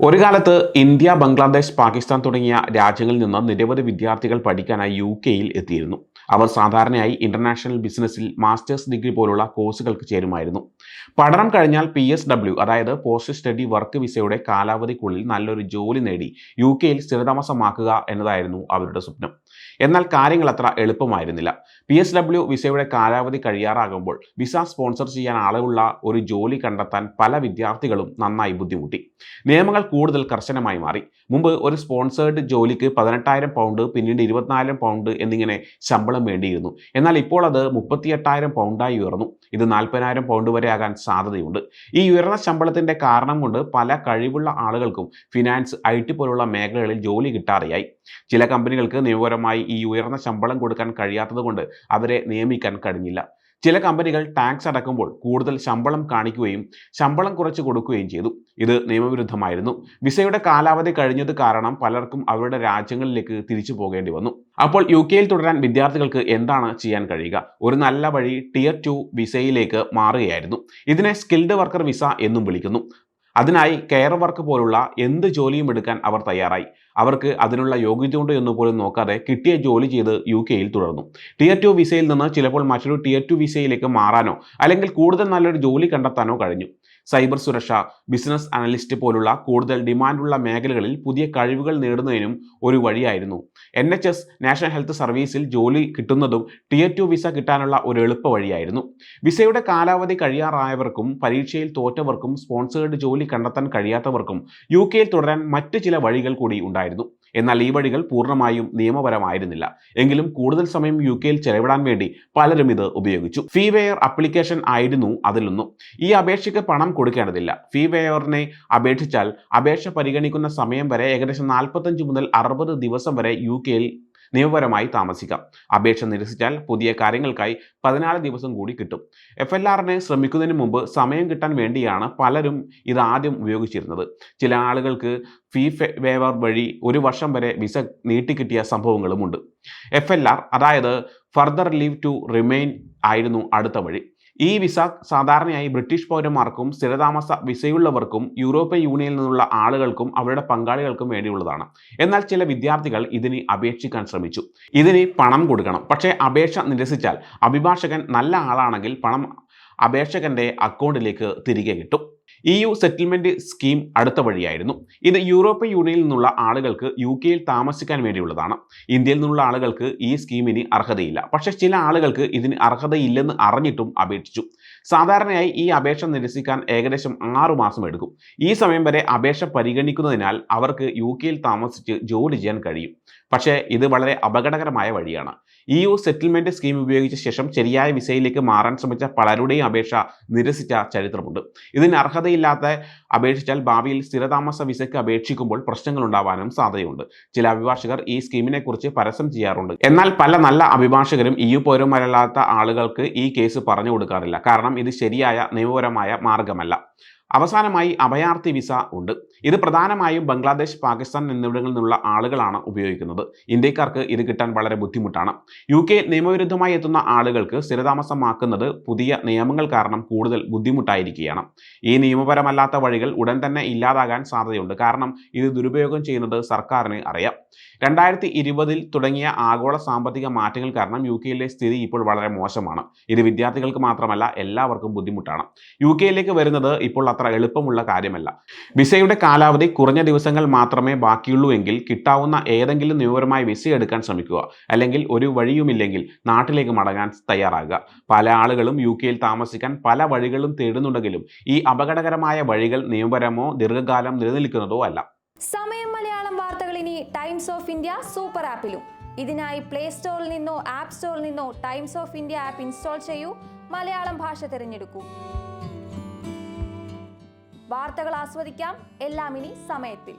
ഒരു കാലത്ത് ഇന്ത്യ, ബംഗ്ലാദേശ്, പാകിസ്ഥാൻ തുടങ്ങിയ രാജ്യങ്ങളിൽ നിന്ന് നിരവധി വിദ്യാർത്ഥികൾ പഠിക്കാനായി യു.കെയിൽ എത്തിയിരുന്നു. അവർ സാധാരണയായി ഇന്റർനാഷണൽ ബിസിനസ്സിൽ മാസ്റ്റേഴ്സ് ഡിഗ്രി പോലുള്ള കോഴ്സുകൾക്ക് ചേരുമായിരുന്നു. പഠനം കഴിഞ്ഞാൽ PSW അതായത് പോസ്റ്റ് സ്റ്റഡി വർക്ക് വിസയുടെ കാലാവധിക്കുള്ളിൽ നല്ലൊരു ജോലി നേടി യു.കെയിൽ സ്ഥിരതാമസമാക്കുക എന്നതായിരുന്നു അവരുടെ സ്വപ്നം. എന്നാൽ കാര്യങ്ങൾ അത്ര എളുപ്പമായിരുന്നില്ല. PSW വിസയുടെ കാലാവധി കഴിയാറാകുമ്പോൾ വിസ സ്പോൺസർ ചെയ്യാൻ ആളുള്ള ഒരു ജോലി കണ്ടെത്താൻ പല വിദ്യാർത്ഥികളും നന്നായി ബുദ്ധിമുട്ടി. നിയമങ്ങൾ കൂടുതൽ കർശനമായി മാറി. മുമ്പ് ഒരു സ്പോൺസേർഡ് ജോലിക്ക് 18,000 പൗണ്ട്, പിന്നീട് 24,000 പൗണ്ട് എന്നിങ്ങനെ ശമ്പളം വേണ്ടിയിരുന്നു. എന്നാൽ ഇപ്പോൾ അത് 38,000 പൗണ്ടായി ഉയർന്നു. ഇത് 40,000 പൗണ്ട് വരെ ആകാൻ സാധ്യതയുണ്ട്. ഈ ഉയർന്ന ശമ്പളത്തിന്റെ കാരണം കൊണ്ട് പല കഴിവുള്ള ആളുകൾക്കും ഫിനാൻസ്, IT പോലുള്ള മേഖലകളിൽ ജോലി കിട്ടാതെയായി. ചില കമ്പനികൾക്ക് നിയമപരമായി ഈ ഉയർന്ന ശമ്പളം കൊടുക്കാൻ കഴിയാത്തതുകൊണ്ട് അവരെ നിയമിക്കാൻ കഴിഞ്ഞില്ല. ചില കമ്പനികൾ ടാക്സ് അടക്കുമ്പോൾ കൂടുതൽ ശമ്പളം കാണിക്കുകയും ശമ്പളം കുറച്ച് കൊടുക്കുകയും ചെയ്തു. ഇത് നിയമവിരുദ്ധമായിരുന്നു. വിസയുടെ കാലാവധി കഴിഞ്ഞത് കാരണം പലർക്കും അവരുടെ രാജ്യങ്ങളിലേക്ക് തിരിച്ചു പോകേണ്ടി വന്നു. അപ്പോൾ യു.കെയിൽ തുടരാൻ വിദ്യാർത്ഥികൾക്ക് എന്താണ് ചെയ്യാൻ കഴിയുക? ഒരു നല്ല വഴി Tier 2 വിസയിലേക്ക് മാറുകയായിരുന്നു. ഇതിനെ സ്കിൽഡ് വർക്കർ വിസ എന്നും വിളിക്കുന്നു. അതിനായി കെയർ വർക്ക് പോലുള്ള എന്ത് ജോലിയും എടുക്കാൻ അവർ തയ്യാറായി. അവർക്ക് അതിനുള്ള യോഗ്യതയുണ്ടോ എന്ന് പോലും നോക്കാതെ കിട്ടിയ ജോലി ചെയ്ത് യു.കെയിൽ തുടർന്നു. Tier 2 വിസയിൽ നിന്ന് ചിലപ്പോൾ മറ്റൊരു Tier 2 വിസയിലേക്ക് മാറാനോ അല്ലെങ്കിൽ കൂടുതൽ നല്ലൊരു ജോലി കണ്ടെത്താനോ കഴിഞ്ഞു. സൈബർ സുരക്ഷ, ബിസിനസ് അനലിസ്റ്റ് പോലുള്ള കൂടുതൽ ഡിമാൻഡുള്ള മേഖലകളിൽ പുതിയ കഴിവുകൾ നേടുന്നതിനും ഒരു വഴിയായിരുന്നു. NHS നാഷണൽ ഹെൽത്ത് സർവീസിൽ ജോലി കിട്ടുന്നതും Tier 2 വിസ കിട്ടാനുള്ള ഒരു എളുപ്പ വഴിയായിരുന്നു. വിസയുടെ കാലാവധി കഴിയാറായവർക്കും പരീക്ഷയിൽ തോറ്റവർക്കും സ്പോൺസേർഡ് ജോലി കണ്ടെത്താൻ കഴിയാത്തവർക്കും യു.കെയിൽ തുടരാൻ മറ്റ് ചില വഴികൾ കൂടി ഉണ്ടായിരുന്നു. എന്നാൽ ഈ വഴികൾ പൂർണ്ണമായും നിയമപരമായിരുന്നില്ല. എങ്കിലും കൂടുതൽ സമയം യു.കെയിൽ ചെലവിടാൻ വേണ്ടി പലരും ഇത് ഉപയോഗിച്ചു. ഫീ വെയർ ആപ്ലിക്കേഷൻ ആയിരുന്നു അതിലൊന്നും. ഈ അപേക്ഷയ്ക്ക് പണം കൊടുക്കേണ്ടതില്ല. ഫീ വെയറിനെ അപേക്ഷിച്ചാൽ അപേക്ഷ പരിഗണിക്കുന്ന സമയം വരെ ഏകദേശം 45 മുതൽ 60 ദിവസം വരെ യു.കെയിൽ നിയമപരമായി താമസിക്കാം. അപേക്ഷ നിരസിച്ചാൽ പുതിയ കാര്യങ്ങൾക്കായി 14 ദിവസം കൂടി കിട്ടും. FLRനെ ശ്രമിക്കുന്നതിന് മുമ്പ് സമയം കിട്ടാൻ വേണ്ടിയാണ് പലരും ഇത് ആദ്യം ഉപയോഗിച്ചിരുന്നത്. ചില ആളുകൾക്ക് ഫീ വേവർ വഴി 1 വർഷം വരെ വിസ നീട്ടിക്കിട്ടിയ സംഭവങ്ങളുമുണ്ട്. FLR അതായത് ഫർദർ ലീവ് ടു റിമെയിൻ ആയിരുന്നു അടുത്ത വഴി. ഈ വിസ സാധാരണയായി ബ്രിട്ടീഷ് പൗരന്മാർക്കും സ്ഥിരതാമസ വിസയുള്ളവർക്കും യൂറോപ്യൻ യൂണിയനിൽ നിന്നുള്ള ആളുകൾക്കും അവരുടെ പങ്കാളികൾക്കും വേണ്ടിയുള്ളതാണ്. എന്നാൽ ചില വിദ്യാർത്ഥികൾ ഇതിന് അപേക്ഷിക്കാൻ ശ്രമിച്ചു. ഇതിന് പണം കൊടുക്കണം. പക്ഷേ അപേക്ഷ നിരസിച്ചാൽ അഭിഭാഷകൻ നല്ല ആളാണെങ്കിൽ പണം അപേക്ഷകന്റെ അക്കൗണ്ടിലേക്ക് തിരികെ കിട്ടും. EU സെറ്റിൽമെന്റ് സ്കീം അടുത്ത വഴിയായിരുന്നു. ഇത് യൂറോപ്യൻ യൂണിയനിൽ നിന്നുള്ള ആളുകൾക്ക് യു.കെയിൽ താമസിക്കാൻ വേണ്ടിയുള്ളതാണ്. ഇന്ത്യയിൽ നിന്നുള്ള ആളുകൾക്ക് ഈ സ്കീമിന് അർഹതയില്ല. പക്ഷേ ചില ആളുകൾക്ക് ഇതിന് അർഹതയില്ലെന്ന് അറിഞ്ഞിട്ടും അപേക്ഷിച്ചു. സാധാരണയായി ഈ അപേക്ഷ നിരസിക്കാൻ ഏകദേശം 6 മാസം എടുക്കും. ഈ സമയം വരെ അപേക്ഷ പരിഗണിക്കുന്നതിനാൽ അവർക്ക് യു.കെയിൽ താമസിച്ച് ജോലി ചെയ്യാൻ കഴിയും. പക്ഷേ ഇത് വളരെ അപകടകരമായ വഴിയാണ്. EU സെറ്റിൽമെന്റ് സ്കീം ഉപയോഗിച്ച ശേഷം ശരിയായ വിസയിലേക്ക് മാറാൻ ശ്രമിച്ച പലരുടെയും അപേക്ഷ നിരസിച്ച ചരിത്രമുണ്ട്. ഇതിന് അർഹതയില്ലാത്ത അപേക്ഷിച്ചാൽ ഭാവിയിൽ സ്ഥിരതാമസ വിസയ്ക്ക് അപേക്ഷിക്കുമ്പോൾ പ്രശ്നങ്ങൾ ഉണ്ടാവാനും സാധ്യതയുണ്ട്. ചില അഭിഭാഷകർ ഈ സ്കീമിനെ കുറിച്ച് പരസ്യം ചെയ്യാറുണ്ട്. എന്നാൽ പല നല്ല അഭിഭാഷകരും EU പൗരന്മാരല്ലാത്ത ആളുകൾക്ക് ഈ കേസ് പറഞ്ഞു കൊടുക്കാറില്ല. കാരണം ഇത് ശരിയായ നിയമപരമായ മാർഗമല്ല. അവസാനമായി അഭയാർത്ഥി വിസ ഉണ്ട്. ഇത് പ്രധാനമായും ബംഗ്ലാദേശ്, പാകിസ്ഥാൻ എന്നിവിടങ്ങളിൽ നിന്നുള്ള ആളുകളാണ് ഉപയോഗിക്കുന്നത്. ഇന്ത്യക്കാർക്ക് ഇത് കിട്ടാൻ വളരെ ബുദ്ധിമുട്ടാണ്. യു.കെ നിയമവിരുദ്ധമായി എത്തുന്ന ആളുകൾക്ക് സ്ഥിരതാമസമാക്കുന്നത് പുതിയ നിയമങ്ങൾ കാരണം കൂടുതൽ ബുദ്ധിമുട്ടായിരിക്കുകയാണ്. ഈ നിയമപരമല്ലാത്ത വഴികൾ ഉടൻ തന്നെ ഇല്ലാതാകാൻ സാധ്യതയുണ്ട്. കാരണം ഇത് ദുരുപയോഗം ചെയ്യുന്നത് സർക്കാരിന് അറിയാം. 2020 തുടങ്ങിയ ആഗോള സാമ്പത്തിക മാറ്റങ്ങൾ കാരണം യു.കെയിലെ സ്ഥിതി ഇപ്പോൾ വളരെ മോശമാണ്. ഇത് വിദ്യാർത്ഥികൾക്ക് മാത്രമല്ല എല്ലാവർക്കും ബുദ്ധിമുട്ടാണ്. യു.കെയിലേക്ക് വരുന്നത് ഇപ്പോൾ അത്ര എളുപ്പമുള്ള കാര്യമല്ല. വിസയുടെ കാലാവധി കുറഞ്ഞ ദിവസങ്ങൾ മാത്രമേ ബാക്കിയുള്ളൂ എങ്കിൽ കിട്ടാവുന്ന ഏതെങ്കിലും നിയമപരമായ വിസ എടുക്കാൻ ശ്രമിക്കുക. അല്ലെങ്കിൽ ഒരു വഴിയുമില്ലെങ്കിൽ നാട്ടിലേക്ക് മടങ്ങാൻ തയ്യാറാകുക. പല ആളുകളും യു.കെയിൽ താമസിക്കാൻ പല വഴികളും തേടുന്നുണ്ടെങ്കിലും ഈ അപകടകരമായ വഴികൾ നിയമപരമോ ദീർഘകാലം നിലനിൽക്കുന്നതോ അല്ല. സമയം മലയാളം വാർത്തകൾ ഇനി ടൈംസ് ഓഫ് ഇന്ത്യ സൂപ്പർ ആപ്പിലും. ഇതിനായി പ്ലേ സ്റ്റോറിൽ നിന്നോ ആപ്പ് സ്റ്റോറിൽ നിന്നോ times of India app install ചെയ്യൂ. മലയാളം ഭാഷ തിരഞ്ഞെടുക്കൂ. വാർത്തകൾ ആസ്വദിക്കാം. എല്ലാം ഇനി സമയത്തിൽ.